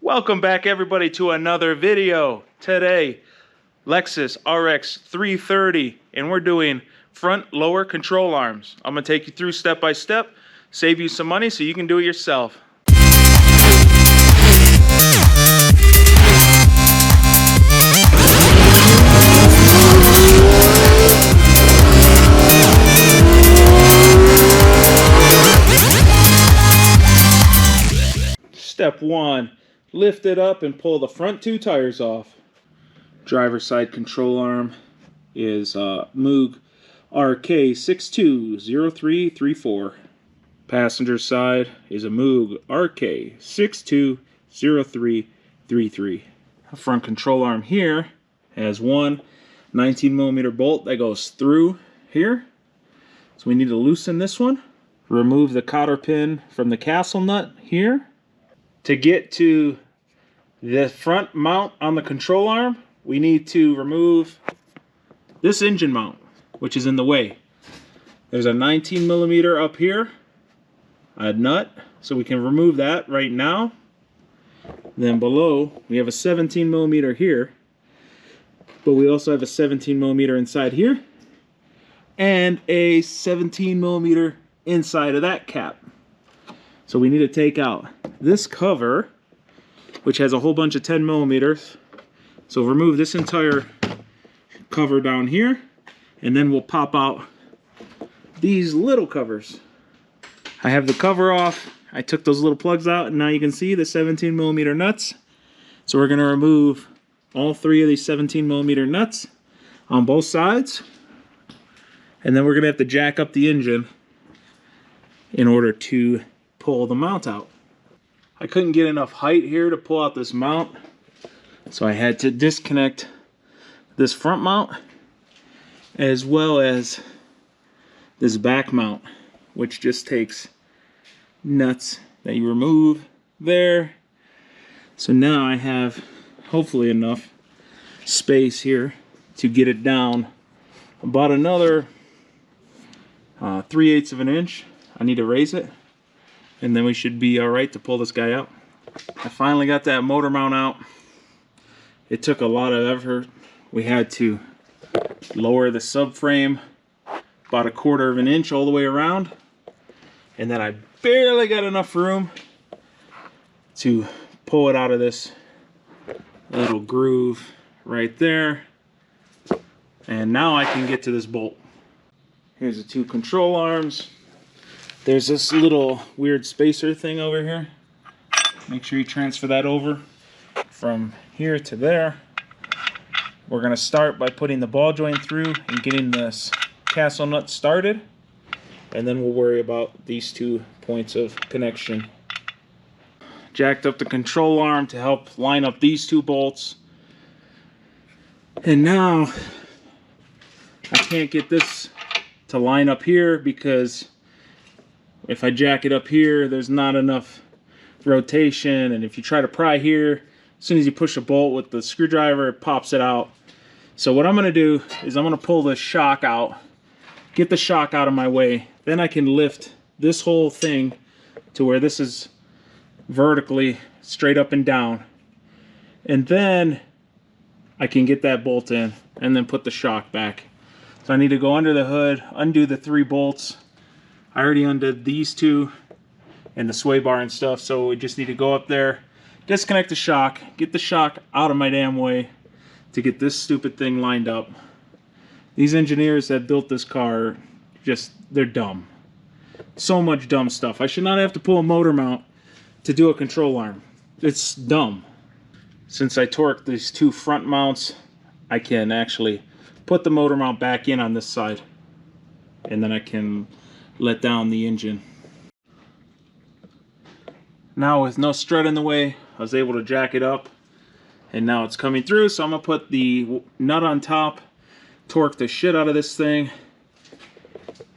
Welcome back everybody to another video. Today, Lexus Rx330, and we're doing front lower control arms. I'm gonna take you through step by step, save you some money so you can do it yourself. Step 1, lift it up and pull the front two tires off. Driver side control arm is Moog RK620334. Passenger side is a Moog RK620333. The front control arm here has one 19mm bolt that goes through here. So we need to loosen this one. Remove the cotter pin from the castle nut here. To get to the front mount on the control arm, we need to remove this engine mount, which is in the way. There's a 19mm up here, a nut, so we can remove that right now. Then below, we have a 17mm here, but we also have a 17mm inside here, and a 17mm inside of that cap. So we need to take out this cover, which has a whole bunch of 10mm. So remove this entire cover down here, and then we'll pop out these little covers. I have the cover off. I took those little plugs out, and now you can see the 17mm nuts. So we're going to remove all three of these 17mm nuts on both sides, and then we're going to have to jack up the engine in order to pull the mount out. I couldn't get enough height here to pull out this mount, so I had to disconnect this front mount as well as this back mount, which just takes nuts that you remove there. So now I have hopefully enough space here to get it down about another 3/8 of an inch. I need to raise it, and then we should be all right to pull this guy out. I finally got that motor mount out. It took a lot of effort. We had to lower the subframe about 1/4 of an inch all the way around, and then I barely got enough room to pull it out of this little groove right there. And now I can get to this bolt. Here's the two control arms. There's this little weird spacer thing over here. Make sure you transfer that over from here to there. We're going to start by putting the ball joint through and getting this castle nut started, and then we'll worry about these 2 points of connection. Jacked up the control arm to help line up these 2 bolts, and now I can't get this to line up here because if I jack it up here, there's not enough rotation, and if you try to pry here, as soon as you push a bolt with the screwdriver, it pops it out. So what I'm going to do is I'm going to pull this shock out, get the shock out of my way, then I can lift this whole thing to where this is vertically straight up and down, and then I can get that bolt in and then put the shock back. So I need to go under the hood, undo the 3 bolts. I already undid these 2 and the sway bar and stuff, so we just need to go up there, disconnect the shock, get the shock out of my damn way to get this stupid thing lined up. These engineers that built this car, they're dumb. So much dumb stuff. I should not have to pull a motor mount to do a control arm. It's dumb. Since I torqued these 2 front mounts, I can actually put the motor mount back in on this side, and then I can let down the engine. Now with no strut in the way, I was able to jack it up, and now it's coming through. So I'm gonna put the nut on top, torque the shit out of this thing,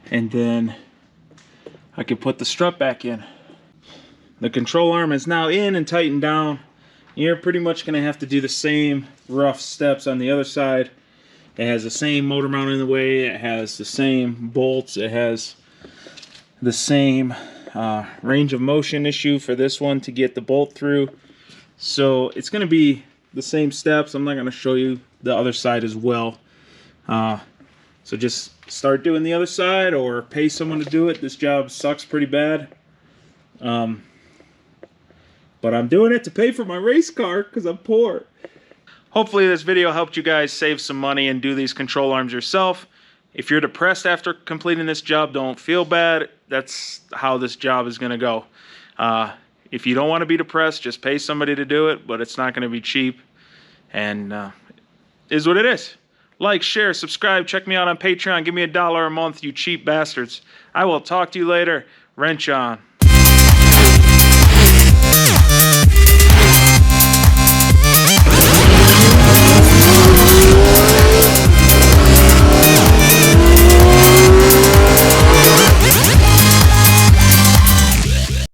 and then I can put the strut back in. The control arm is now in and tightened down. You're pretty much gonna have to do the same rough steps on the other side. It has the same motor mount in the way, it has the same bolts, it has the same range of motion issue for this one to get the bolt through. So it's going to be the same steps. I'm not going to show you the other side as well. So just start doing the other side or pay someone to do it. This job sucks pretty bad. But I'm doing it to pay for my race car because I'm poor. Hopefully this video helped you guys save some money and do these control arms yourself. If you're depressed after completing this job, don't feel bad. That's how this job is going to go. If you don't want to be depressed, just pay somebody to do it, but it's not going to be cheap. And is what it is. Like, share, subscribe, check me out on Patreon. Give me $1 a month, you cheap bastards. I will talk to you later. Wrench on.